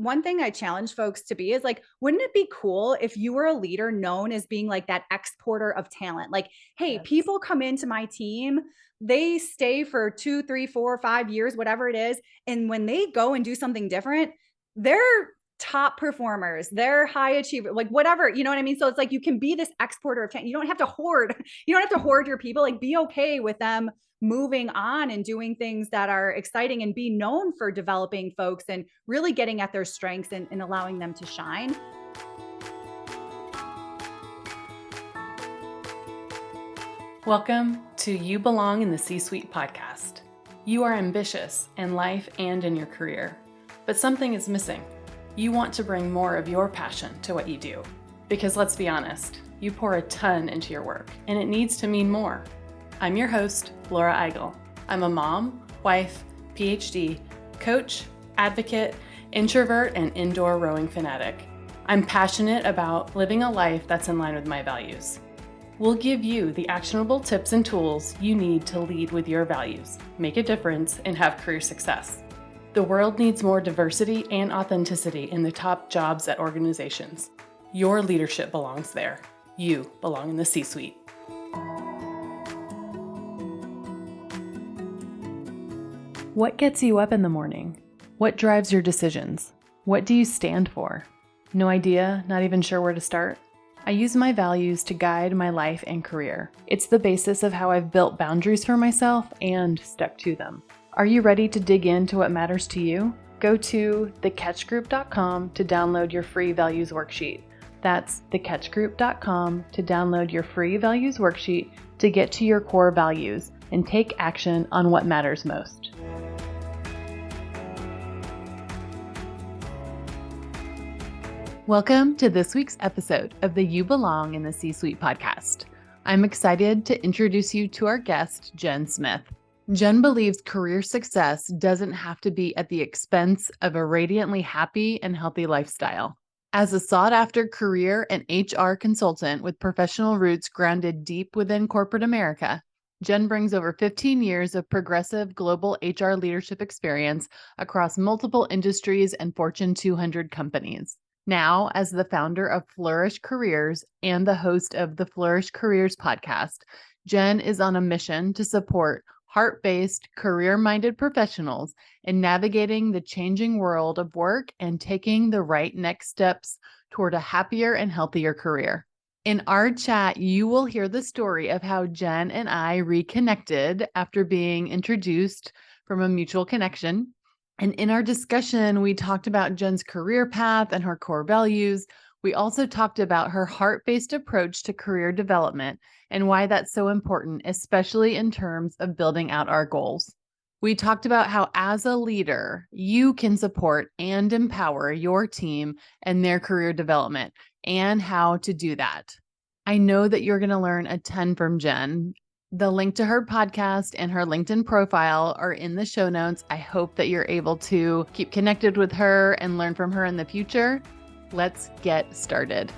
one thing I challenge folks to be is like, wouldn't it be cool if you were a leader known as being like that exporter of talent? Like, hey, Yes. people come into my team, they stay for 2, 3, 4, 5 years, whatever it is. And when they go and do something different, they're top performers, they're high achiever, like whatever, you know what I mean? So it's like you can be this exporter of talent. You don't have to hoard, you don't have to hoard your people, like be okay with them moving on and doing things that are exciting and be known for developing folks and really getting at their strengths and allowing them to shine. Welcome to You Belong in the C-Suite podcast. You are ambitious in life and in your career, but something is missing. You want to bring more of your passion to what you do. Because let's be honest, you pour a ton into your work, and it needs to mean more. I'm your host, Laura Eigel. I'm a mom, wife, PhD, coach, advocate, introvert, and indoor rowing fanatic. I'm passionate about living a life that's in line with my values. We'll give you the actionable tips and tools you need to lead with your values, make a difference, and have career success. The world needs more diversity and authenticity in the top jobs at organizations. Your leadership belongs there. You belong in the C-Suite. What gets you up in the morning? What drives your decisions? What do you stand for? No idea, not even sure where to start? I use my values to guide my life and career. It's the basis of how I've built boundaries for myself and stuck to them. Are you ready to dig into what matters to you? Go to thecatchgroup.com to download your free values worksheet. That's thecatchgroup.com to download your free values worksheet to get to your core values and take action on what matters most. Welcome to this week's episode of the You Belong in the C-Suite podcast. I'm excited to introduce you to our guest, Jenn Smith. Jenn believes career success doesn't have to be at the expense of a radiantly happy and healthy lifestyle. As a sought-after career and HR consultant with professional roots grounded deep within corporate America, Jenn brings over 15 years of progressive global HR leadership experience across multiple industries and Fortune 200 companies. Now, as the founder of Flourish Careers and the host of the Flourish Careers podcast, Jenn is on a mission to support heart-based, career-minded professionals in navigating the changing world of work and taking the right next steps toward a happier and healthier career. In our chat, you will hear the story of how Jenn and I reconnected after being introduced from a mutual connection. And in our discussion, we talked about Jenn's career path and her core values. We also talked about her heart-based approach to career development and why that's so important, especially in terms of building out our goals. We talked about how, as a leader, you can support and empower your team and their career development and how to do that. I know that you're going to learn a ton from Jenn. The link to her podcast and her LinkedIn profile are in the show notes. I hope that you're able to keep connected with her and learn from her in the future. Let's get started.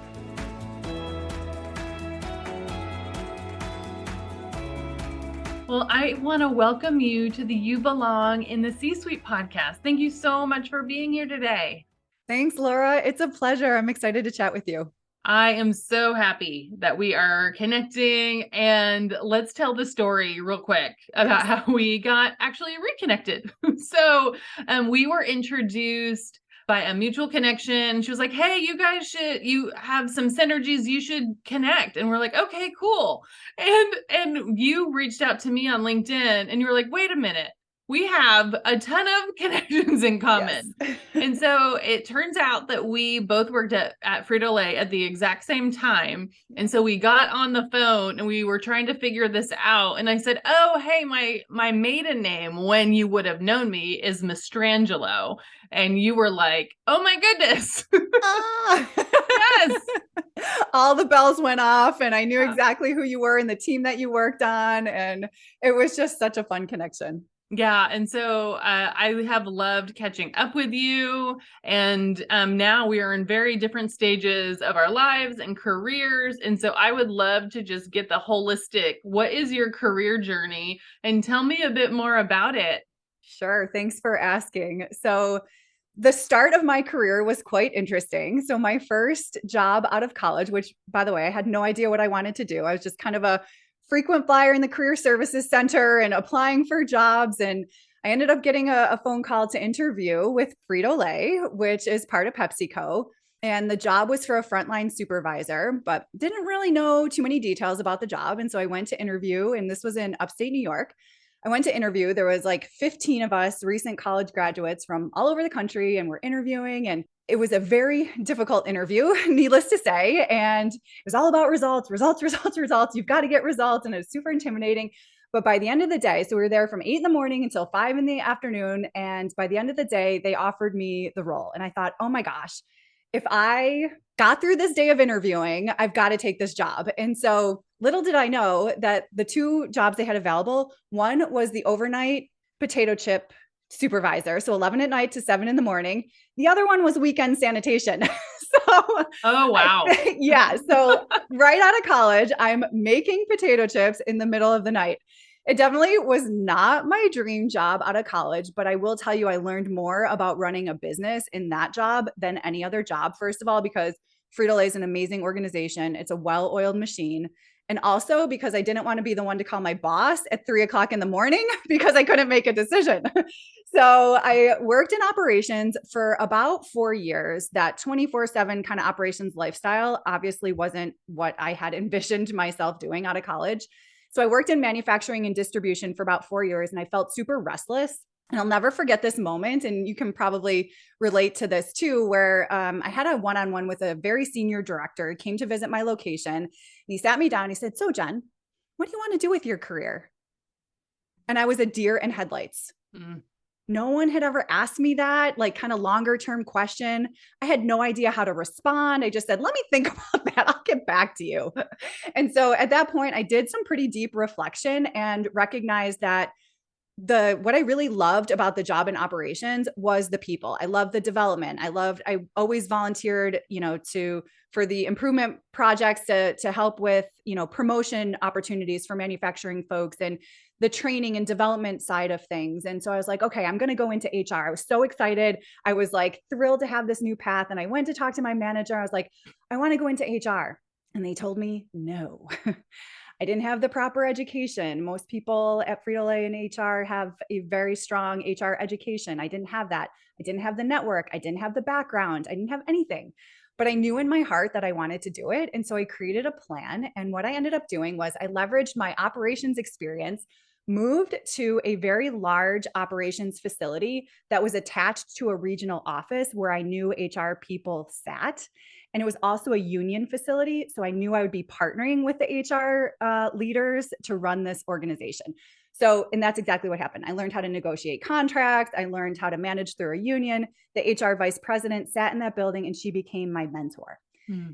Well, I want to welcome you to the You Belong in the C-Suite podcast. Thank you so much for being here today. Thanks, Laura. It's a pleasure. I'm excited to chat with you. I am so happy that we are connecting, and let's tell the story real quick about how we got actually reconnected. So we were introduced by a mutual connection. She was like, hey, you have some synergies, you should connect. And we're like, okay, cool. And you reached out to me on LinkedIn and you were like, wait a minute. We have a ton of connections in common. Yes. And so it turns out that we both worked at Frito-Lay at the exact same time. And so we got on the phone and we were trying to figure this out. And I said, oh, hey, my maiden name, when you would have known me, is Mastrangelo. And you were like, oh my goodness. Yes. All the bells went off and I knew exactly who you were and the team that you worked on. And it was just such a fun connection. Yeah. And so I have loved catching up with you. And now we are in very different stages of our lives and careers. And so I would love to just get the holistic, what is your career journey? And tell me a bit more about it. Sure. Thanks for asking. So the start of my career was quite interesting. So my first job out of college, which by the way, I had no idea what I wanted to do. I was just kind of a frequent flyer in the career services center and applying for jobs. And I ended up getting a phone call to interview with Frito-Lay, which is part of PepsiCo. And the job was for a frontline supervisor, but didn't really know too many details about the job. And so I went to interview, and this was in upstate New York. I went to interview. There was like 15 of us, recent college graduates from all over the country, and we're interviewing. And it was a very difficult interview, needless to say. And it was all about results, results, results, results. You've got to get results. And it was super intimidating. But by the end of the day, so we were there from 8 in the morning until 5 in the afternoon. And by the end of the day, they offered me the role. And I thought, oh my gosh, if I got through this day of interviewing, I've got to take this job. And so little did I know that the two jobs they had available, one was the overnight potato chip supervisor, so 11 at night to 7 in the morning. The other one was weekend sanitation. So Oh, wow. yeah. So right out of college, I'm making potato chips in the middle of the night. It definitely was not my dream job out of college, but I will tell you, I learned more about running a business in that job than any other job. First of all, because Frito-Lay is an amazing organization. It's a well-oiled machine. And also because I didn't want to be the one to call my boss at 3 o'clock in the morning because I couldn't make a decision. So I worked in operations for about 4 years. That 24/7 kind of operations lifestyle obviously wasn't what I had envisioned myself doing out of college. So I worked in manufacturing and distribution for about 4 years, and I felt super restless. And I'll never forget this moment. And you can probably relate to this too, where I had a one-on-one with a very senior director. He came to visit my location. And he sat me down. He said, "So Jenn, what do you want to do with your career?" And I was a deer in headlights. Mm. No one had ever asked me that, like kind of longer term question. I had no idea how to respond. I just said, "Let me think about that. I'll get back to you." And so at that point, I did some pretty deep reflection and recognized that what I really loved about the job in operations was the people. I loved the development. I always volunteered, for the improvement projects to help with, promotion opportunities for manufacturing folks and the training and development side of things. And so I was like, okay, I'm going to go into HR. I was so excited. I was like thrilled to have this new path. And I went to talk to my manager. I was like, I want to go into HR. And they told me no. I didn't have the proper education. Most people at Frito-Lay and HR have a very strong HR education. I didn't have that. I didn't have the network. I didn't have the background. I didn't have anything. But I knew in my heart that I wanted to do it. And so I created a plan. And what I ended up doing was I leveraged my operations experience, moved to a very large operations facility that was attached to a regional office where I knew HR people sat. And it was also a union facility. So I knew I would be partnering with the HR leaders to run this organization. So, and that's exactly what happened. I learned how to negotiate contracts. I learned how to manage through a union. The HR vice president sat in that building and she became my mentor.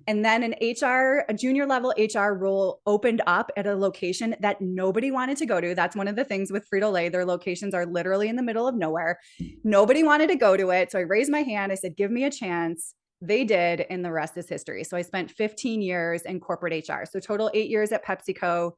And then a junior level HR role opened up at a location that nobody wanted to go to. That's one of the things with Frito-Lay. Their locations are literally in the middle of nowhere. Nobody wanted to go to it. So I raised my hand. I said, "Give me a chance." They did, and the rest is history. So I spent 15 years in corporate HR. So total 8 years at PepsiCo.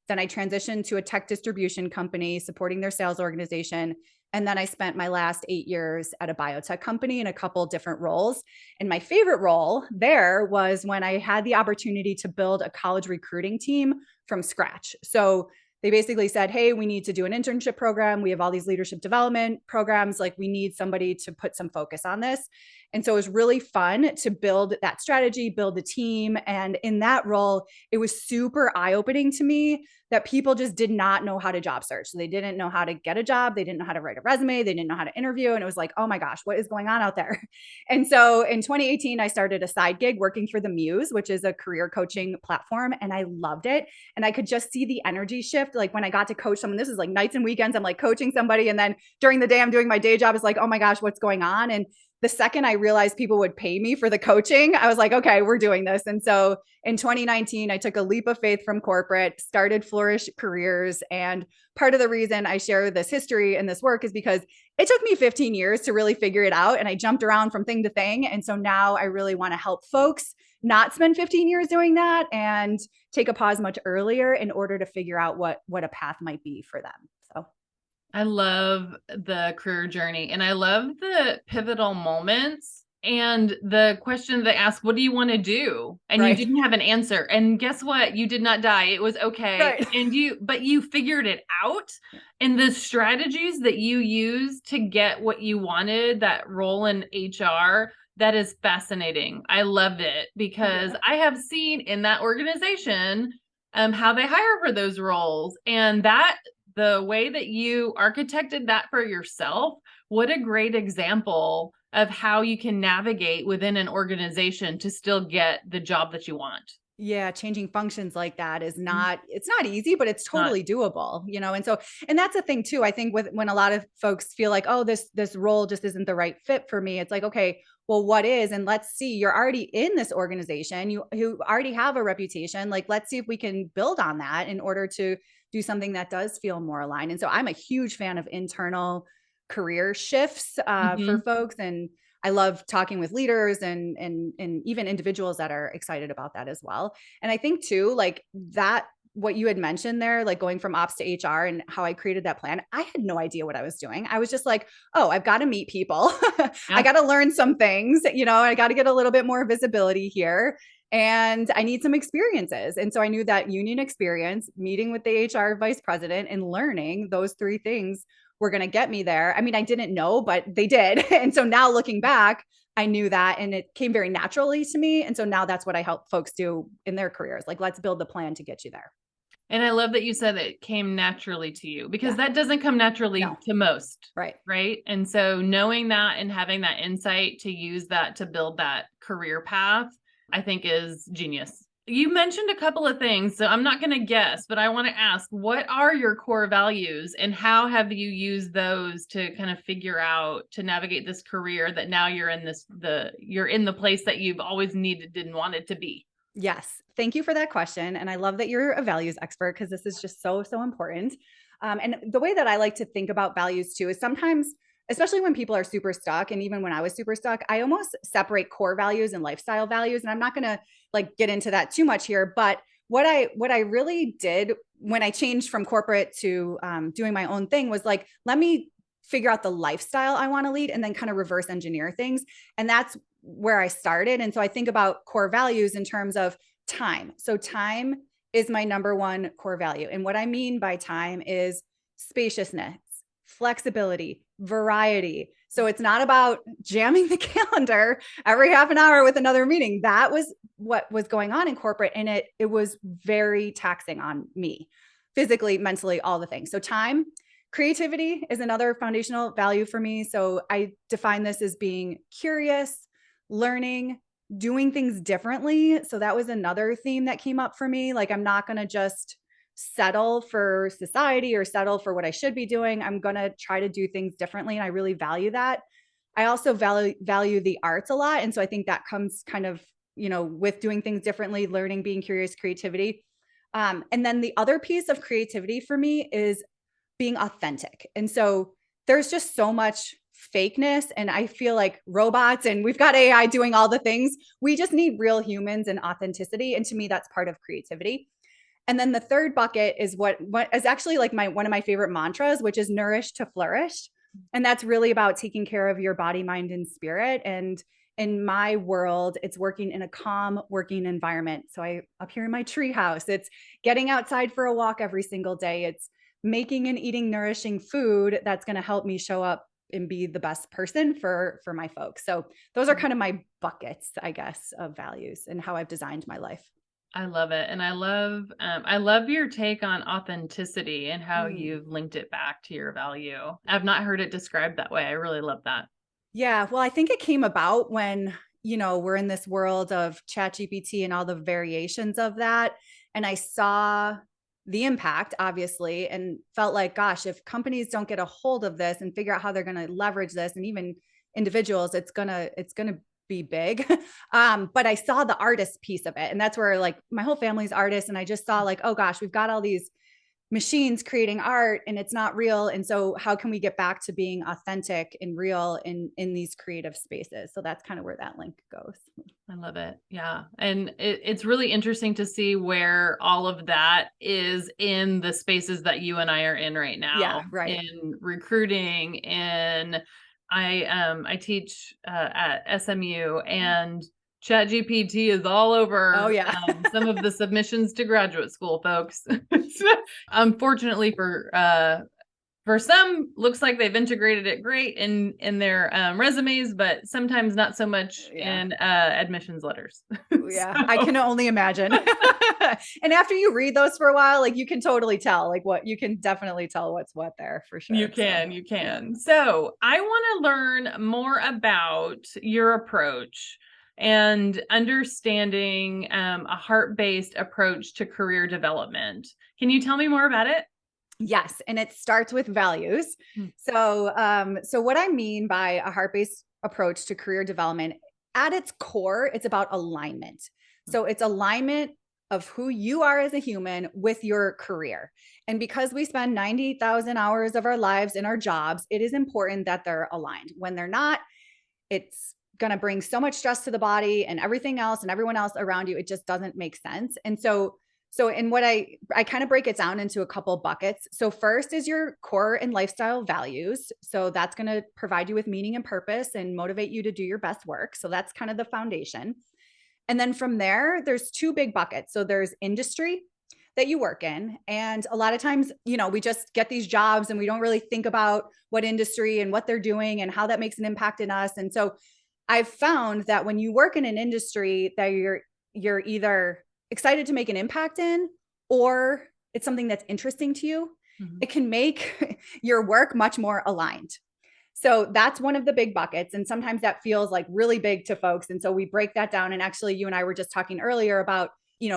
Then I transitioned to a tech distribution company supporting their sales organization. And then I spent my last 8 years at a biotech company in a couple different roles. And my favorite role there was when I had the opportunity to build a college recruiting team from scratch. So they basically said, "Hey, we need to do an internship program. We have all these leadership development programs. Like, we need somebody to put some focus on this." And so it was really fun to build that strategy, build the team. And in that role, it was super eye-opening to me that people just did not know how to job search. So they didn't know how to get a job. They didn't know how to write a resume. They didn't know how to interview. And it was like, oh my gosh, what is going on out there? And so in 2018, I started a side gig working for the Muse, which is a career coaching platform. And I loved it. And I could just see the energy shift. Like when I got to coach someone, this is like nights and weekends, I'm like coaching somebody. And then during the day, I'm doing my day job. It's like, oh my gosh, what's going on? And the second I realized people would pay me for the coaching, I was like, okay, we're doing this. And so in 2019, I took a leap of faith from corporate, started Flourish Careers. And part of the reason I share this history and this work is because it took me 15 years to really figure it out. And I jumped around from thing to thing. And so now I really want to help folks not spend 15 years doing that and take a pause much earlier in order to figure out what a path might be for them. So I love the career journey, and I love the pivotal moments and the question they ask, what do you want to do? And you Right. didn't have an answer. And guess what? You did not die. It was okay. Right. But you figured it out. Yeah. And the strategies that you used to get what you wanted, that role in HR, that is fascinating. I love it because Yeah. I have seen in that organization how they hire for those roles. And that the way that you architected that for yourself, what a great example of how you can navigate within an organization to still get the job that you want. Yeah, changing functions like that is Mhm. it's not easy, but it's Not totally doable, you know? And so, and that's the thing too. I think with when a lot of folks feel like, oh, this role just isn't the right fit for me. It's like, okay, well, what is? And let's see, you're already in this organization. You already have a reputation. Like, let's see if we can build on that in order to do something that does feel more aligned. And so I'm a huge fan of internal career shifts for Mhm. folks. And I love talking with leaders and even individuals that are excited about that as well. And I think too, like that what you had mentioned there, like going from ops to HR and how I created that plan, I had no idea what I was doing. I was just like, oh, I've got to meet people. I Yeah. got to learn some things, I got to get a little bit more visibility here. And I need some experiences. And so I knew that union experience, meeting with the HR vice president and learning those three things were going to get me there. I mean, I didn't know, but they did. And so now looking back, I knew that and it came very naturally to me. And so now that's what I help folks do in their careers. Like, let's build the plan to get you there. And I love that you said it came naturally to you because Yeah. that doesn't come naturally No. to most, Right. right? And so knowing that and having that insight to use that to build that career path, I think is genius. You mentioned a couple of things, so I'm not going to guess, but I want to ask, what are your core values and how have you used those to kind of figure out to navigate this career that now you're in you're in the place that you've always needed and wanted to be? Yes. Thank you for that question. And I love that you're a values expert because this is just so, so important. And the way that I like to think about values too is sometimes, especially when people are super stuck, and even when I was super stuck, I almost separate core values and lifestyle values. And I'm not going to like get into that too much here, but what I really did when I changed from corporate to doing my own thing was like, let me figure out the lifestyle I want to lead and then kind of reverse engineer things. And that's where I started. And so I think about core values in terms of time. So time is my number one core value. And what I mean by time is spaciousness, flexibility, variety. So it's not about jamming the calendar every half an hour with another meeting. That was what was going on in corporate. And it was very taxing on me physically, mentally, all the things. So time. Creativity is another foundational value for me. So I define this as being curious, learning, doing things differently. So that was another theme that came up for me. Like, I'm not going to just settle for society or settle for what I should be doing. I'm going to try to do things differently. And I really value that. I also value the arts a lot. And so I think that comes kind of, with doing things differently, learning, being curious, creativity. And then the other piece of creativity for me is being authentic. And so there's just so much fakeness. And I feel like robots and we've got AI doing all the things. We just need real humans and authenticity. And to me, that's part of creativity. And then the third bucket is what is actually like one of my favorite mantras, which is nourish to flourish. And that's really about taking care of your body, mind, and spirit. And in my world, it's working in a calm working environment. So I up here in my tree house, it's getting outside for a walk every single day. It's making and eating nourishing food that's going to help me show up and be the best person for my folks. So those are kind of my buckets, I guess, of values and how I've designed my life. I love it. And I love your take on authenticity and how Mm. you've linked it back to your value. I've not heard it described that way. I really love that. Yeah, well, I think it came about when, we're in this world of ChatGPT and all the variations of that. And I saw the impact, obviously, and felt like, gosh, if companies don't get a hold of this and figure out how they're going to leverage this, and even individuals, it's gonna be big. But I saw the artist piece of it. And that's where like my whole family's artists. And I just saw like, oh gosh, we've got all these machines creating art and it's not real. And so how can we get back to being authentic and real in these creative spaces? So that's kind of where that link goes. I love it. Yeah. And it's really interesting to see where all of that is in the spaces that you and I are in right now, Yeah, right. in recruiting. And I teach at SMU, and ChatGPT is all Oh over yeah. some of the submissions to graduate school, folks. Unfortunately for some, looks like they've integrated it great in their resumes, but sometimes not so much Yeah. in admissions letters. Yeah, I can only imagine. And after you read those for a while, like you can totally tell, like what you can definitely tell what's what there for You sure. can, So, you yeah. can. So I want to learn more about your approach and understanding a heart-based approach to career development. Can you tell me more about it? Yes, and it starts with values. Hmm. So what I mean by a heart-based approach to career development, at its core, it's about alignment. So it's alignment of who you are as a human with your career. And because we spend 90,000 hours of our lives in our jobs, it is important that they're aligned. When they're not, it's going to bring so much stress to the body and everything else and everyone else around you. It just doesn't make sense. And so in what I kind of break it down into a couple buckets. So first is your core and lifestyle values. So that's going to provide you with meaning and purpose and motivate you to do your best work. So that's kind of the foundation. And then from there, there's two big buckets. So there's industry that you work in. And a lot of times, we just get these jobs and we don't really think about what industry and what they're doing and how that makes an impact in us. And so I've found that when you work in an industry that you're either excited to make an impact in, or it's something that's interesting to you, it can make your work much more aligned. So that's one of the big buckets. And sometimes that feels like really big to folks. And so we break that down. And actually, you and I were just talking earlier about,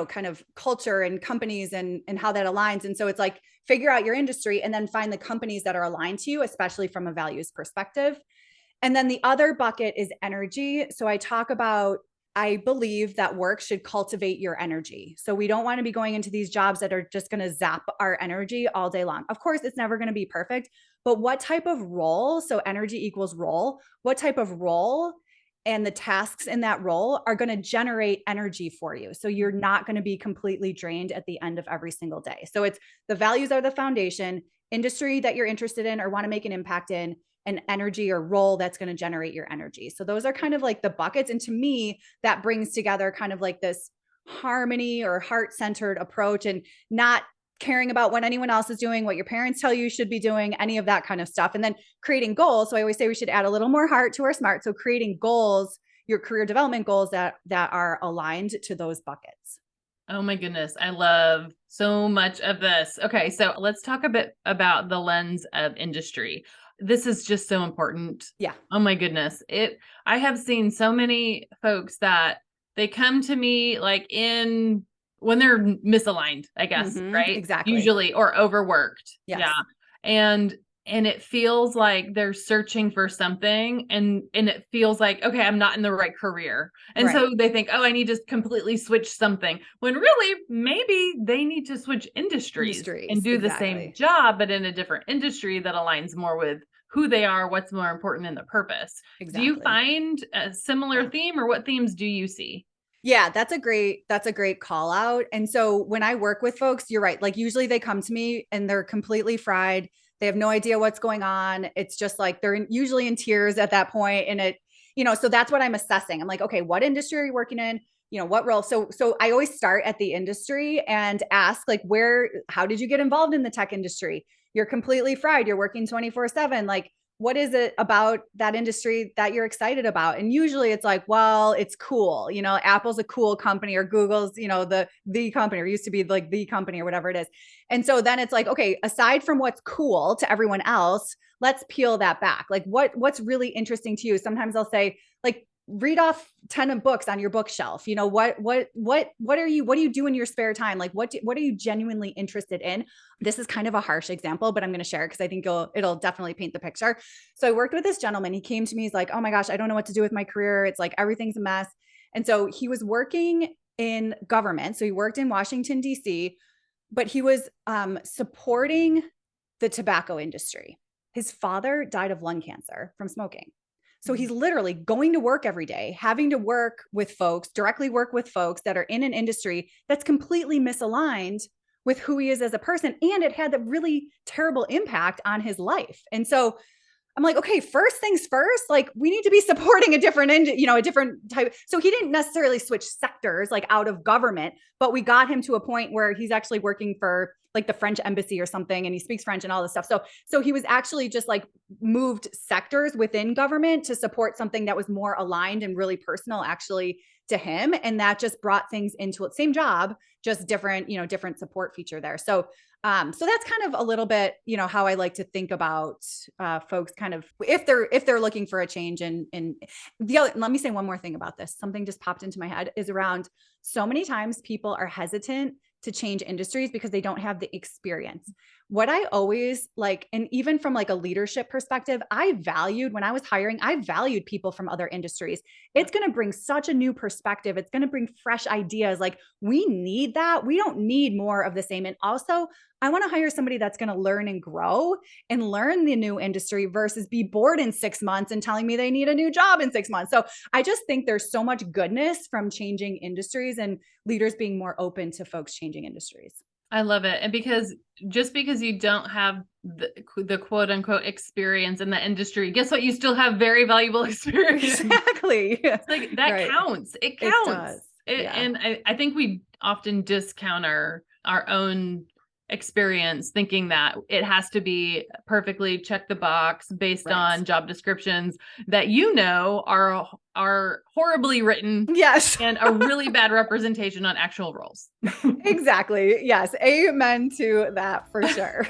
kind of culture and companies and how that aligns. And so it's like figure out your industry and then find the companies that are aligned to you, especially from a values perspective. And then the other bucket is energy. So I believe that work should cultivate your energy. So we don't want to be going into these jobs that are just going to zap our energy all day long. Of course, it's never going to be perfect, but what type of role, so energy equals role, what type of role and the tasks in that role are going to generate energy for you. So you're not going to be completely drained at the end of every single day. So it's the values are the foundation, industry that you're interested in or want to make an impact in, an energy or role that's going to generate your energy. So those are kind of like the buckets. And to me, that brings together kind of like this harmony or heart-centered approach and not caring about what anyone else is doing, what your parents tell you should be doing, any of that kind of stuff. And then creating goals. So I always say we should add a little more heart to our SMART. So creating goals, your career development goals that are aligned to those buckets. Oh my goodness. I love so much of this. Okay. So let's talk a bit about the lens of industry. This is just so important. Yeah. Oh my goodness. I have seen so many folks that they come to me like when they're misaligned, I guess, right? Exactly. Usually, or overworked. Yes. Yeah. And it feels like they're searching for something, and it feels like, okay, I'm not in the right career. And so they think, oh, I need to completely switch something, when really maybe they need to switch industries and do the same Exactly. job, but in a different industry that aligns more with who they are, what's more important in the purpose. Do you Exactly. find a similar theme, or what themes do you see? Yeah, that's a great call out. And so when I work with folks, you're right. Like usually they come to me and they're completely fried. They have no idea what's going on. It's just like usually in tears at that point. And so that's what I'm assessing. I'm like, okay, what industry are you working in? What role? So I always start at the industry and ask like, how did you get involved in the tech industry? You're completely fried. You're working 24/7. Like, what is it about that industry that you're excited about? And usually it's like, well, it's cool. Apple's a cool company, or Google's, the company, or used to be like the company or whatever it is. And so then it's like, okay, aside from what's cool to everyone else, let's peel that back. Like what's really interesting to you? Sometimes I'll say, like, read off 10 of books on your bookshelf. What do you do in your spare time? Like what are you genuinely interested in? This is kind of a harsh example, but I'm going to share it because I think it'll definitely paint the picture. So I worked with this gentleman. He came to me. He's like, oh my gosh, I don't know what to do with my career. It's like everything's a mess. And so he was working in government. So he worked in Washington, D.C., but he was supporting the tobacco industry. His father died of lung cancer from smoking. So he's literally going to work every day, having to work with folks, directly work with folks that are in an industry that's completely misaligned with who he is as a person. And it had a really terrible impact on his life. And so I'm like, okay, first things first, like we need to be supporting a different, a different type. So he didn't necessarily switch sectors like out of government, but we got him to a point where he's actually working for like the French embassy or something. And he speaks French and all this stuff. So he was actually just like moved sectors within government to support something that was more aligned and really personal actually to him. And that just brought things into the same job, just different, different support feature there. So that's kind of a little bit, how I like to think about folks kind of if they're looking for a change. And let me say one more thing about this. Something just popped into my head is around so many times people are hesitant to change industries because they don't have the experience. What I always like, and even from like a leadership perspective, when I was hiring, I valued people from other industries. It's going to bring such a new perspective. It's going to bring fresh ideas. Like we need that. We don't need more of the same. And also, I want to hire somebody that's going to learn and grow and learn the new industry versus be bored in 6 months and telling me they need a new job in 6 months. So I just think there's so much goodness from changing industries and leaders being more open to folks changing industries. I love it. And because you don't have the quote unquote experience in the industry, guess what? You still have very valuable experience. Exactly. It's like that right. Counts. It counts. It does. And I think we often discount our own experience thinking that it has to be perfectly check the box based on job descriptions that are horribly written. Yes. And a really bad representation on actual roles. Exactly. Yes. Amen to that for sure.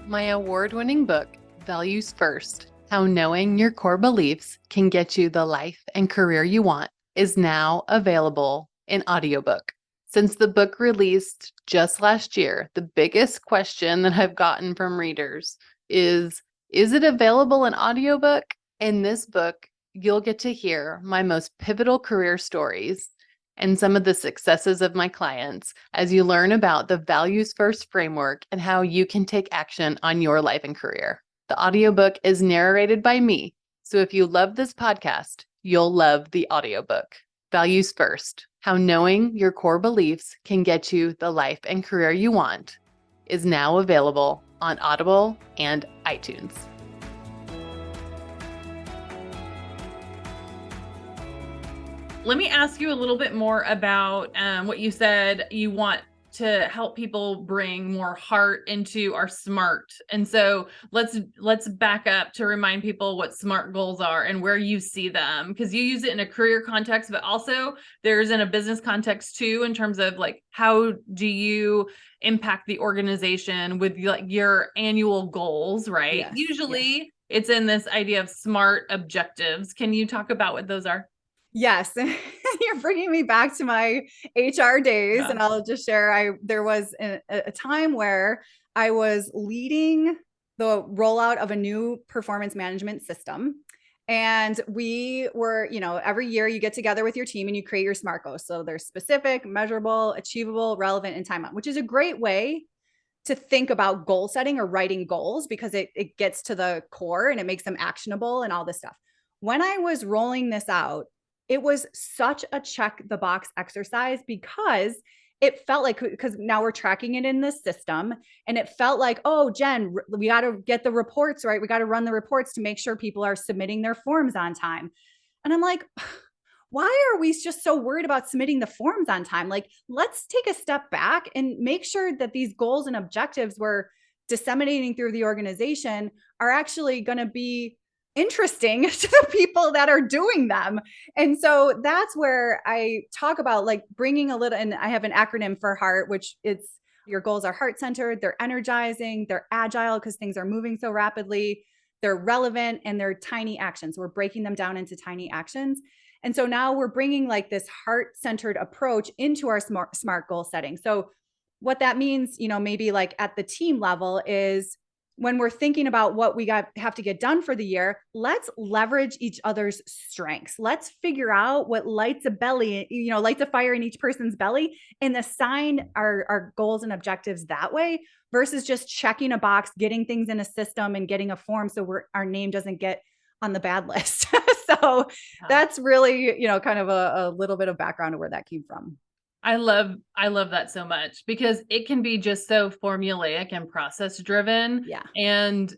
My award-winning book, Values First: How Knowing Your Core Beliefs Can Get You the Life and Career You Want, is now available in audiobook. Since the book released just last year, the biggest question that I've gotten from readers is it available in audiobook? In this book, you'll get to hear my most pivotal career stories and some of the successes of my clients as you learn about the Values First framework and how you can take action on your life and career. The audiobook is narrated by me, so if you love this podcast, you'll love the audiobook. Values First: How Knowing Your Core Beliefs Can Get You the Life and Career You Want is now available on Audible and iTunes. Let me ask you a little bit more about what you said you want to help people bring more heart into our SMART. And so let's back up to remind people what SMART goals are and where you see them, because you use it in a career context, but also there's in a business context too, in terms of like, how do you impact the organization with like your annual goals, right? Yes, Usually it's in this idea of SMART objectives. Can you talk about what those are? Yes. You're bringing me back to my HR days. And I'll just share, there was a time where I was leading the rollout of a new performance management system. And we were, every year you get together with your team and you create your SMART goals. So they're specific, measurable, achievable, relevant, and time out, which is a great way to think about goal setting or writing goals, because it gets to the core and it makes them actionable and all this stuff. When I was rolling this out, it was such a check the box exercise, because it felt like, because now we're tracking it in this system, and it felt like, oh, Jen, we got to get the reports right. We got to run the reports to make sure people are submitting their forms on time. And I'm like, why are we just so worried about submitting the forms on time? Like, let's take a step back and make sure that these goals and objectives we're disseminating through the organization are actually going to be interesting to the people that are doing them. And so that's where I talk about like bringing a little, and I have an acronym for HEART, which it's your goals are heart-centered, they're energizing, they're agile because things are moving so rapidly, they're relevant, and they're tiny actions. We're breaking them down into tiny actions. And so now we're bringing like this heart-centered approach into our SMART goal setting. So what that means, maybe like at the team level is when we're thinking about what we have to get done for the year, let's leverage each other's strengths. Let's figure out what lights a fire in each person's belly, and assign our goals and objectives that way versus just checking a box, getting things in a system and getting a form so our name doesn't get on the bad list. So that's really, kind of a little bit of background of where that came from. I love that so much because it can be just so formulaic and process driven. Yeah. And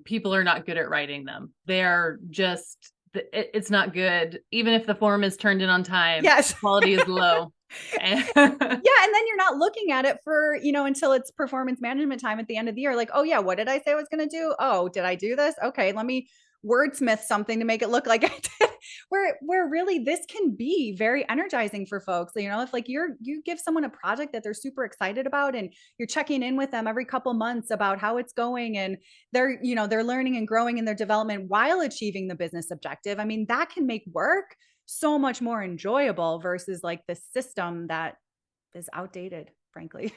people are not good at writing them. They're just it's not good. Even if the form is turned in on time, yes, quality is low. Yeah, and then you're not looking at it for, until it's performance management time at the end of the year. Like, oh yeah, what did I say I was going to do? Oh, did I do this? Okay, let me wordsmith something to make it look like I did. Where really this can be very energizing for folks. If like you give someone a project that they're super excited about and you're checking in with them every couple months about how it's going, and they're learning and growing in their development while achieving the business objective. I mean, that can make work so much more enjoyable versus like the system that is outdated, frankly.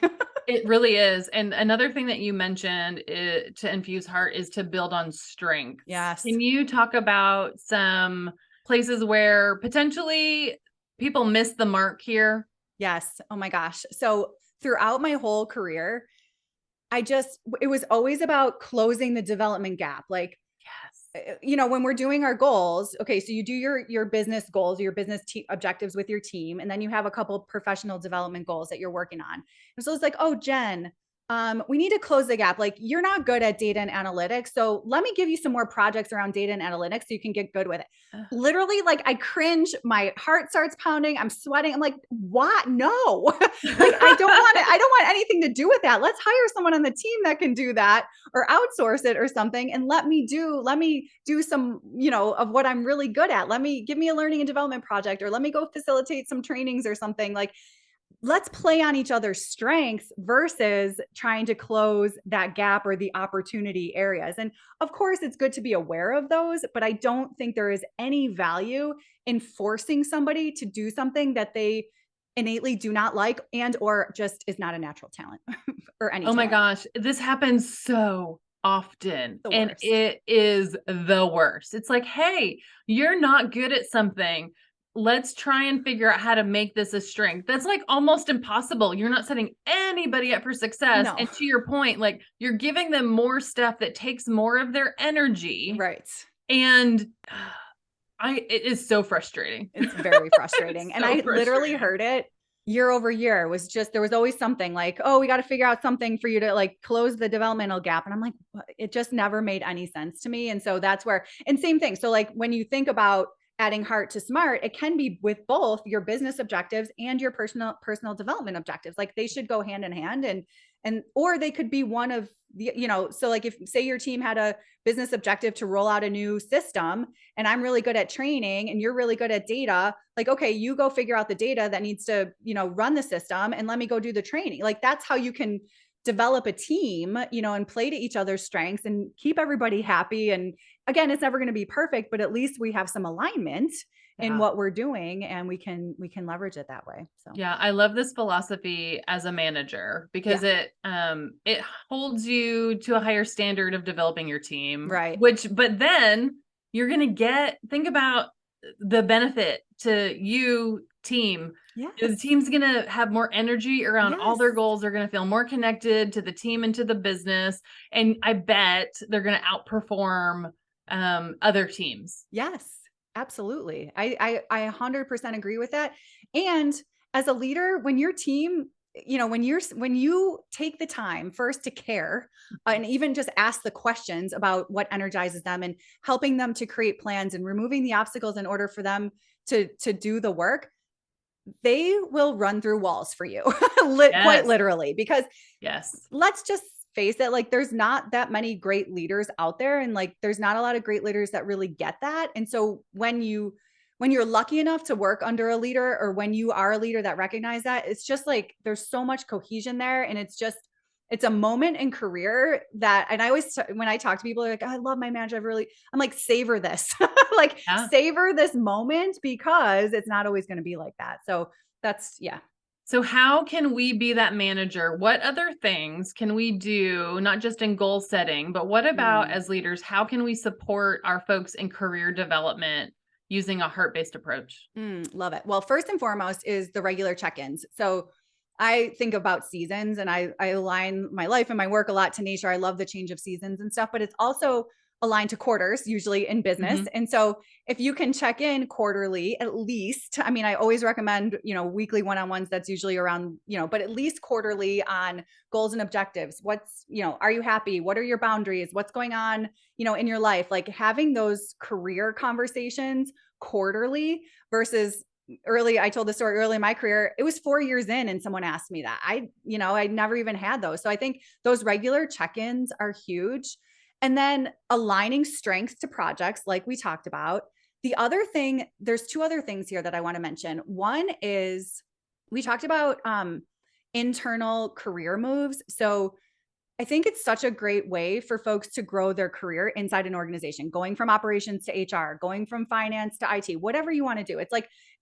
It really is. And another thing that you mentioned to infuse heart is to build on strengths. Yes. Can you talk about some places where potentially people miss the mark here? Yes. Oh my gosh. So throughout my whole career, it was always about closing the development gap. Like, Yes. when we're doing our goals, okay, so you do your business goals, your business objectives with your team, and then you have a couple professional development goals that you're working on. And so it's like, oh, Jen, we need to close the gap. Like, you're not good at data and analytics, so let me give you some more projects around data and analytics so you can get good with it. Literally, like, I cringe, my heart starts pounding, I'm sweating. I'm like, what? No, like, I don't want it. I don't want anything to do with that. Let's hire someone on the team that can do that, or outsource it or something, and let me do some, of what I'm really good at. Give me a learning and development project, or let me go facilitate some trainings or something. Like, let's play on each other's strengths versus trying to close that gap or the opportunity areas. And of course, it's good to be aware of those, but I don't think there is any value in forcing somebody to do something that they innately do not like and or just is not a natural talent or any Oh my talent. gosh, this happens so often, The and worst. it is the worst. It's like, "Hey, you're not good at something. Let's try and figure out how to make this a strength." That's, like, almost impossible. You're not setting anybody up for success, No. and to your point, like, you're giving them more stuff that takes more of their energy, Right. and it is so frustrating. It's very frustrating. It's And so I literally frustrating. heard it year over year. It was just, there was always something like, oh, we got to figure out something for you to like close the developmental gap. And I'm like, what? It just never made any sense to me. And so that's where, and same thing. So like when you think about adding heart to smart, it can be with both your business objectives and your personal development objectives. Like they should go hand in hand, or they could be one of the, so like if say your team had a business objective to roll out a new system, and I'm really good at training and you're really good at data, like, okay, you go figure out the data that needs to, run the system, and let me go do the training. Like that's how you can develop a team, and play to each other's strengths and keep everybody happy. And again, it's never going to be perfect, but at least we have some alignment in Yeah. what we're doing, and we can leverage it that way. So Yeah, I love this philosophy as a manager because yeah, it holds you to a higher standard of developing your team, right. but then you're going to think about the benefit to you team. The Yes. team's going to have more energy around all Yes. their goals. They're going to feel more connected to the team and to the business, and I bet they're going to outperform other teams. Yes, absolutely. I 100% agree with that. And as a leader, when your team, when you take the time first to care, and even just ask the questions about what energizes them, and helping them to create plans and removing the obstacles in order for them to do the work, they will run through walls for you, quite Yes. literally, because Yes. let's just face it, like there's not that many great leaders out there, and like there's not a lot of great leaders that really get that. And so when you're lucky enough to work under a leader, or when you are a leader that recognize that, it's just like there's so much cohesion there, and it's a moment in career that, and I always, when I talk to people, they're like, oh, I love my manager. I'm like, savor this, like Yeah. savor this moment, because it's not always going to be like that. So that's, yeah. So how can we be that manager? What other things can we do, not just in goal setting, but what about Mm. as leaders? How can we support our folks in career development using a heart-based approach? Love it. Well, first and foremost is the regular check-ins. So I think about seasons and I align my life and my work a lot to nature. I love the change of seasons and stuff, but it's also aligned to quarters, usually in business. Mhm. And so if you can check in quarterly, at least, I mean, I always recommend, weekly one-on-ones that's usually around, but at least quarterly on goals and objectives. Are you happy? What are your boundaries? What's going on, in your life? Like having those career conversations quarterly versus I told the story early in my career, it was 4 years in and someone asked me that. I never even had those. So I think those regular check-ins are huge. And then aligning strengths to projects like we talked about. The other thing, there's two other things here that I want to mention. One is we talked about internal career moves. So I think it's such a great way for folks to grow their career inside an organization, going from operations to HR, going from finance to IT, whatever you want to do.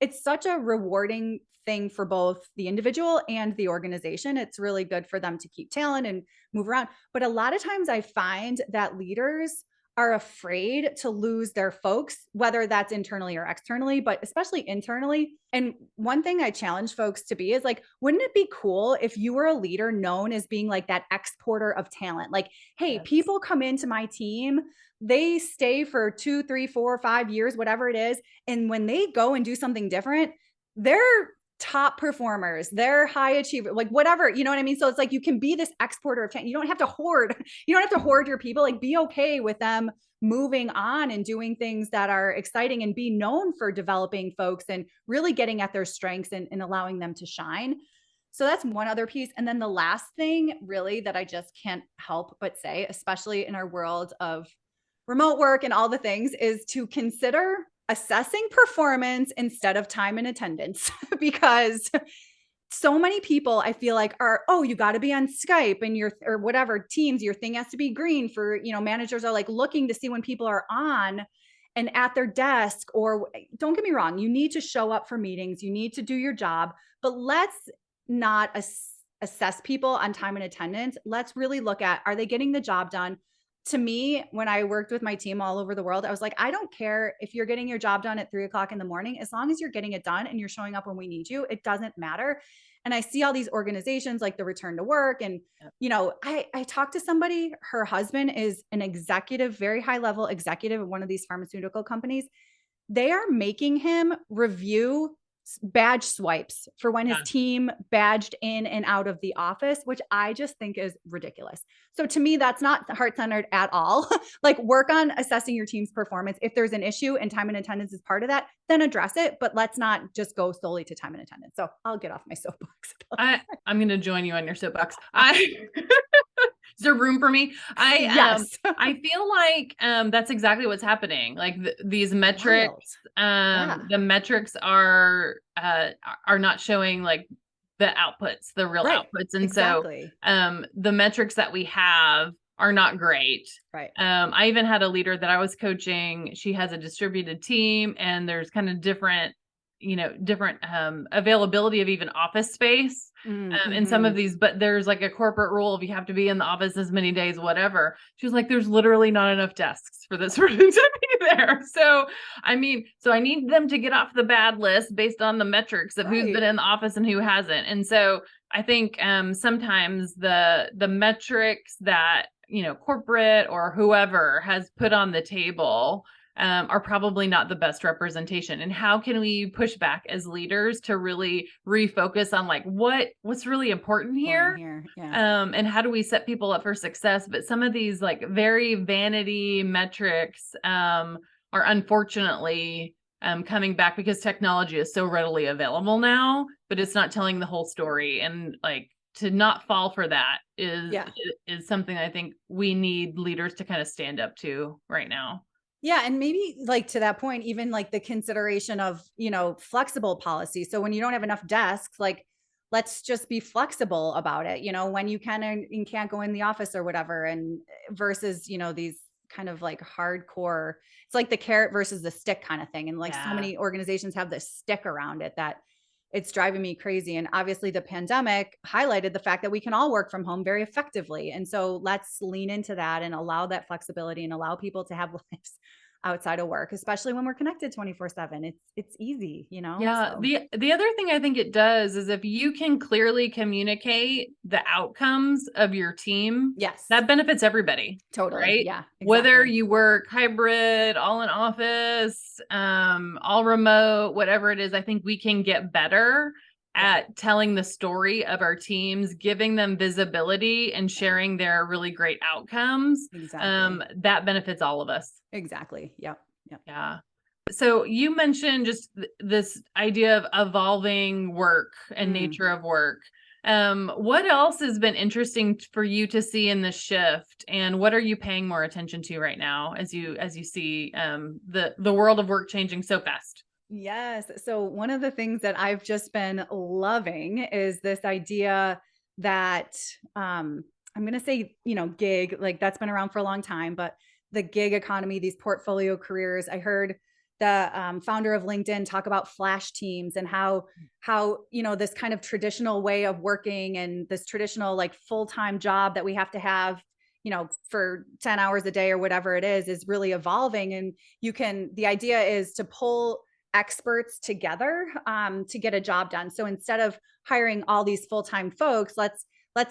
It's such a rewarding thing for both the individual and the organization. It's really good for them to keep talent and move around. But a lot of times I find that leaders are afraid to lose their folks, whether that's internally or externally, but especially internally. And one thing I challenge folks to be is like, wouldn't it be cool if you were a leader known as being like that exporter of talent? Like, hey, Yes. people come into my team, they stay for 2, 3, 4, 5 years, whatever it is. And when they go and do something different, they're top performers, they're high achiever, like whatever, you know what I mean? So it's like you can be this exporter of talent. You don't have to hoard, you don't have to hoard your people. Like be okay with them moving on and doing things that are exciting and be known for developing folks and really getting at their strengths and allowing them to shine. So that's one other piece. And then the last thing, really, that I just can't help but say, especially in our world of remote work and all the things, is to consider assessing performance instead of time and attendance because so many people I feel like are, oh, you got to be on Skype and or whatever Teams, your thing has to be green for, managers are like looking to see when people are on and at their desk. Or don't get me wrong, you need to show up for meetings, you need to do your job, but let's not assess people on time and attendance. Let's really look at, are they getting the job done? To me, when I worked with my team all over the world, I was like, I don't care if you're getting your job done at 3 o'clock in the morning, as long as you're getting it done and you're showing up when we need you, it doesn't matter. And I see all these organizations like the return to work. And, Yep. I talked to somebody, her husband is an executive, very high level executive at one of these pharmaceutical companies. They are making him review badge swipes for when his Yeah. team badged in and out of the office, which I just think is ridiculous. So to me, that's not heart-centered at all. Like work on assessing your team's performance. If there's an issue and time and attendance is part of that, then address it, but let's not just go solely to time and attendance. So I'll get off my soapbox about I'm going to join you on your soapbox. Is there room for me? yes. I feel like that's exactly what's happening. Like these metrics, Wild. Yeah. the metrics are not showing like the outputs, the real Right. outputs, and so Exactly. the metrics that we have are not great. Right. I even had a leader that I was coaching. She has a distributed team, and there's kind of different availability of even office space in some of Mm-hmm. these, but there's like a corporate rule of you have to be in the office as many days, whatever. She was like, there's literally not enough desks for this person to be there. So, so I need them to get off the bad list based on the metrics of who's been Right. in the office and who hasn't. And so I think sometimes the metrics that, corporate or whoever has put on the table are probably not the best representation. And how can we push back as leaders to really refocus on like what's really important Important here? here. Yeah. And how do we set people up for success? But some of these like very vanity metrics are unfortunately coming back because technology is so readily available now, but it's not telling the whole story. And like to not fall for that Yeah. is something I think we need leaders to kind of stand up to right now. Yeah, and maybe like to that point, even like the consideration of, flexible policy. So when you don't have enough desks, like let's just be flexible about it, when you can and can't go in the office or whatever. And versus, these kind of like hardcore, it's like the carrot versus the stick kind of thing. And like so Yeah. many organizations have this stick around it that it's driving me crazy. And obviously the pandemic highlighted the fact that we can all work from home very effectively. And so let's lean into that and allow that flexibility and allow people to have lives outside of work, especially when we're connected 24/7. It's easy, you know? Yeah. So The other thing I think it does is if you can clearly communicate the outcomes of your team, yes, that benefits everybody, totally. right? Yeah, Whether exactly. you work hybrid, all in office, all remote, whatever it is, I think we can get better Yeah, at telling the story of our teams, giving them visibility and yeah, sharing their really great outcomes. exactly. That benefits all of us. Exactly. Yep. Yep. Yeah. So you mentioned just this idea of evolving work and Mm. nature of work. What else has been interesting for you to see in this shift, and what are you paying more attention to right now as you see the world of work changing so fast? Yes. So one of the things that I've just been loving is this idea that I'm going to say, gig, like that's been around for a long time, but the gig economy, these portfolio careers. I heard the founder of LinkedIn talk about flash teams and how this kind of traditional way of working and this traditional like full-time job that we have to have for 10 hours a day or whatever it is really evolving. And the idea is to pull experts together to get a job done. So instead of hiring all these full-time folks, let's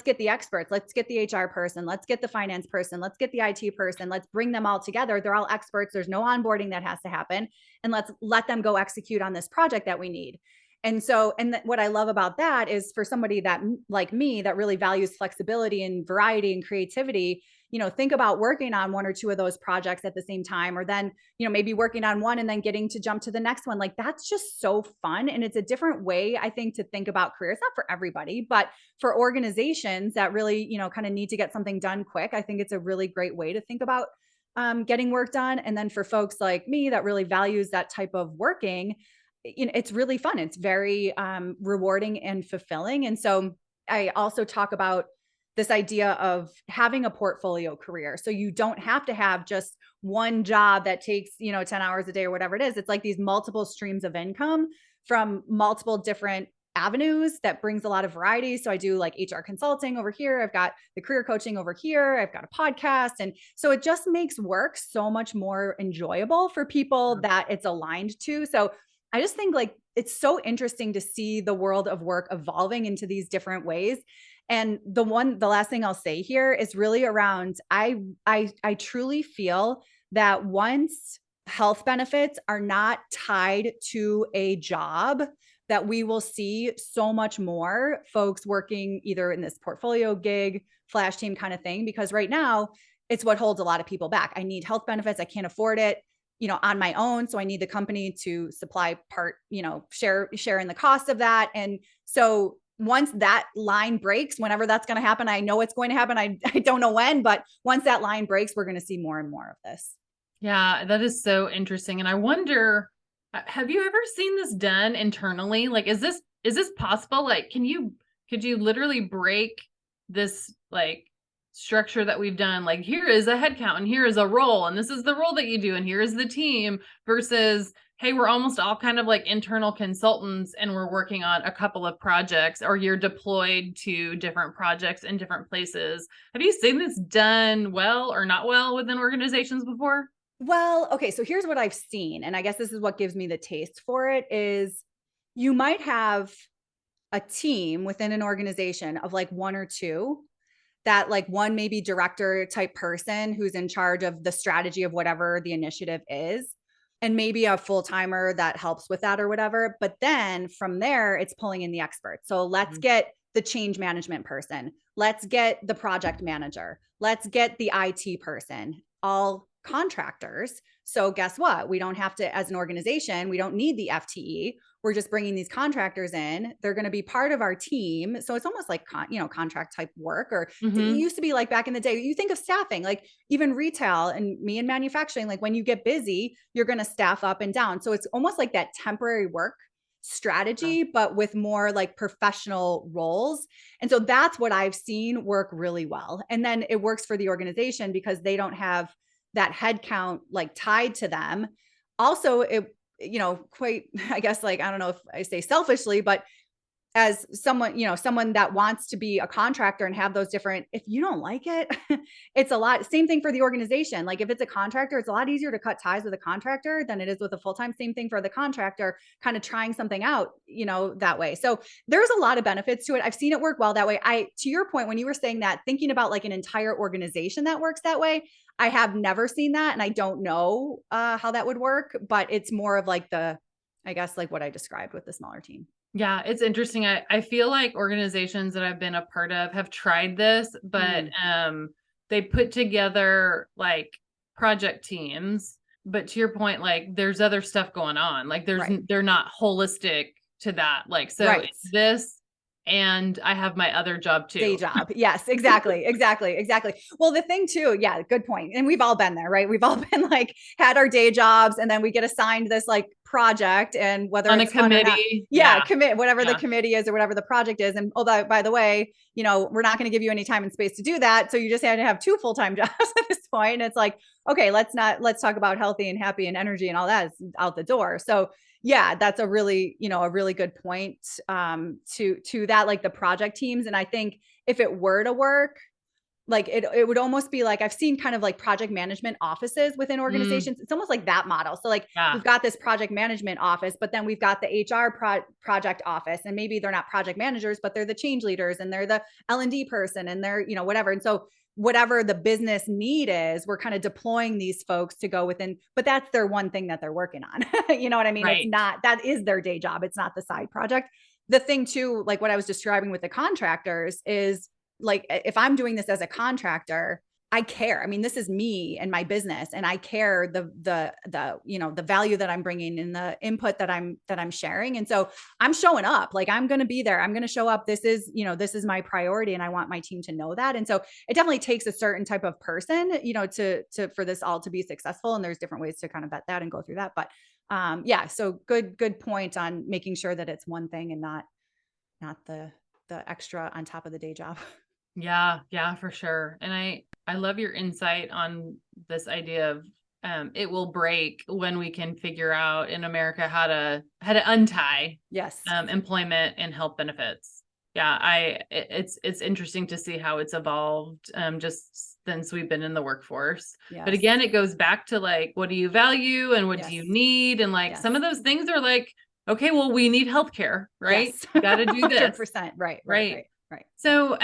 get the experts, let's get the HR person, let's get the finance person, let's get the IT person, let's bring them all together. They're all experts. There's no onboarding that has to happen, and let's let them go execute on this project that we need. And so, what I love about that is for somebody that like me that really values flexibility and variety and creativity, think about working on one or two of those projects at the same time, or then maybe working on one and then getting to jump to the next one. Like that's just so fun. And it's a different way, I think, to think about careers, not for everybody, but for organizations that really, kind of need to get something done quick. I think it's a really great way to think about getting work done. And then for folks like me that really values that type of working, it's really fun. It's very rewarding and fulfilling. And so I also talk about this idea of having a portfolio career. So you don't have to have just one job that takes, 10 hours a day or whatever it is. It's like these multiple streams of income from multiple different avenues that brings a lot of variety. So I do like HR consulting over here. I've got the career coaching over here. I've got a podcast. And so it just makes work so much more enjoyable for people that it's aligned to. So I just think like it's so interesting to see the world of work evolving into these different ways. And the last thing I'll say here is really around I truly feel that once health benefits are not tied to a job, that we will see so much more folks working either in this portfolio gig, flash team kind of thing, because right now it's what holds a lot of people back. I need health benefits. I can't afford it, on my own. So I need the company to supply part, share in the cost of that. And so once that line breaks, whenever that's going to happen, I know it's going to happen. I don't know when, but once that line breaks, we're going to see more and more of this. Yeah, that is so interesting. And I wonder, have you ever seen this done internally? Like, is this possible? Like, could you literally break this like structure that we've done? Like, here is a headcount and here is a role, and this is the role that you do, and here is the team versus, hey, we're almost all kind of like internal consultants and we're working on a couple of projects, or you're deployed to different projects in different places. Have you seen this done well or not well within organizations before? Well, okay, so here's what I've seen, and I guess this is what gives me the taste for it is you might have a team within an organization of like one or two that like one maybe director type person who's in charge of the strategy of whatever the initiative is, and maybe a full-timer that helps with that or whatever. But then from there, it's pulling in the experts. So let's Mhm. get the change management person. Let's get the project manager. Let's get the IT person, all contractors. So guess what? We don't have to, as an organization, we don't need the FTE. We're just bringing these contractors in. They're going to be part of our team. So it's almost like, contract type work, or it Mhm. used to be like back in the day, you think of staffing, like even retail and me in manufacturing, like when you get busy, you're going to staff up and down. So it's almost like that temporary work Yeah. strategy, but with more like professional roles. And so that's what I've seen work really well. And then it works for the organization because they don't have that headcount like tied to them. Also, quite, I guess, like, I don't know if I say selfishly, but as someone that wants to be a contractor and have those different, if you don't like it, it's a lot. Same thing for the organization. Like if it's a contractor, it's a lot easier to cut ties with a contractor than it is with a full-time. Same thing for the contractor, kind of trying something out, that way. So there's a lot of benefits to it. I've seen it work well that way. To your point, when you were saying that, thinking about like an entire organization that works that way, I have never seen that. And I don't know how that would work, but it's more of like I guess like what I described with the smaller team. Yeah, it's interesting. I feel like organizations that I've been a part of have tried this, but they put together like project teams. But to your point, like there's other stuff going on. Like they're not holistic to that. Like, so it's this, and I have my other job too. Day job. Yes, exactly. Well, the thing too, yeah, good point. And we've all been there, right? We've all been like, had our day jobs, and then we get assigned this like project, and whether on it's a committee, commit whatever the committee is or whatever the project is. And by the way, we're not going to give you any time and space to do that. So you just had to have 2 full-time jobs at this point. And it's like, okay, let's talk about healthy and happy and energy and all that is out the door. So yeah, that's a really good point to that, like the project teams. And I think if it were to work, like it would almost be like, I've seen kind of like project management offices within organizations. It's almost like that model. So like we've got this project management office, but then we've got the HR project office, and maybe they're not project managers, but they're the change leaders, and they're the L&D person, and they're, whatever. And so whatever the business need is, we're kind of deploying these folks to go within, but that's their one thing that they're working on. You know what I mean? Right. It's not, that is their day job. It's not the side project. The thing too, like what I was describing with the contractors is, like, if I'm doing this as a contractor, I care. I mean, this is me and my business, and I care the value that I'm bringing and the input that I'm sharing. And so I'm showing up, like I'm going to be there. I'm going to show up. This is my priority, and I want my team to know that. And so it definitely takes a certain type of person, for this all to be successful. And there's different ways to kind of vet that and go through that. But so good point on making sure that it's one thing and not the extra on top of the day job. Yeah, for sure. And I love your insight on this idea of it will break when we can figure out in America how to untie employment and health benefits. Yeah, it's interesting to see how it's evolved just since we've been in the workforce. Yes. But again, it goes back to like, what do you value and what do you need? And like some of those things are like, okay, well, we need healthcare, right? Yes. Got to do this. 100%. Right. So,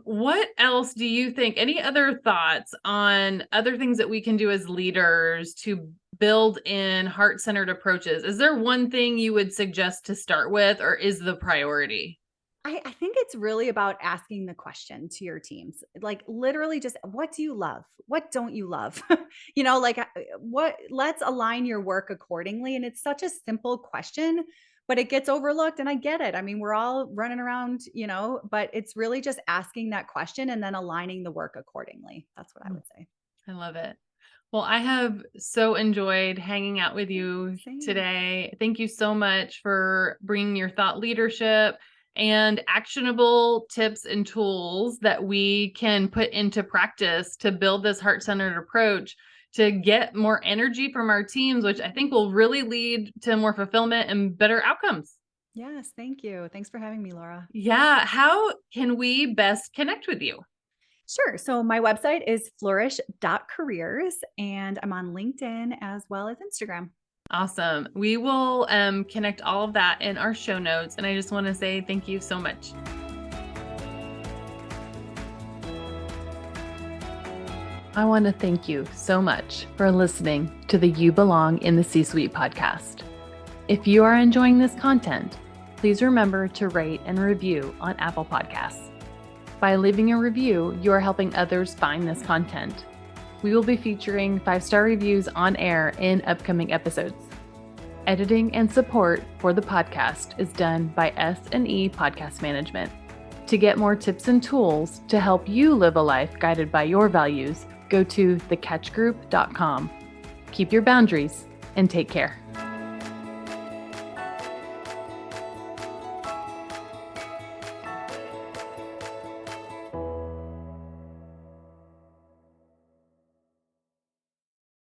what else do you think? Any other thoughts on other things that we can do as leaders to build in heart-centered approaches? Is there one thing you would suggest to start with, or is the priority? I think it's really about asking the question to your teams, like literally just, what do you love? What don't you love? Let's align your work accordingly. And it's such a simple question, but it gets overlooked, and I get it. I mean, we're all running around, but it's really just asking that question and then aligning the work accordingly. That's what I would say. I love it. Well, I have so enjoyed hanging out with you today. Thank you so much for bringing your thought leadership and actionable tips and tools that we can put into practice to build this heart-centered approach to get more energy from our teams, which I think will really lead to more fulfillment and better outcomes. Yes, thank you. Thanks for having me, Laura. Yeah. How can we best connect with you? Sure. So my website is flourish.careers, and I'm on LinkedIn as well as Instagram. Awesome. We will connect all of that in our show notes. And I just want to say thank you so much. I want to thank you so much for listening to the You Belong in the C-Suite podcast. If you are enjoying this content, please remember to rate and review on Apple Podcasts. By leaving a review, you are helping others find this content. We will be featuring 5-star reviews on air in upcoming episodes. Editing and support for the podcast is done by S&E Podcast Management. To get more tips and tools to help you live a life guided by your values, go to thecatchgroup.com. Keep your boundaries and take care.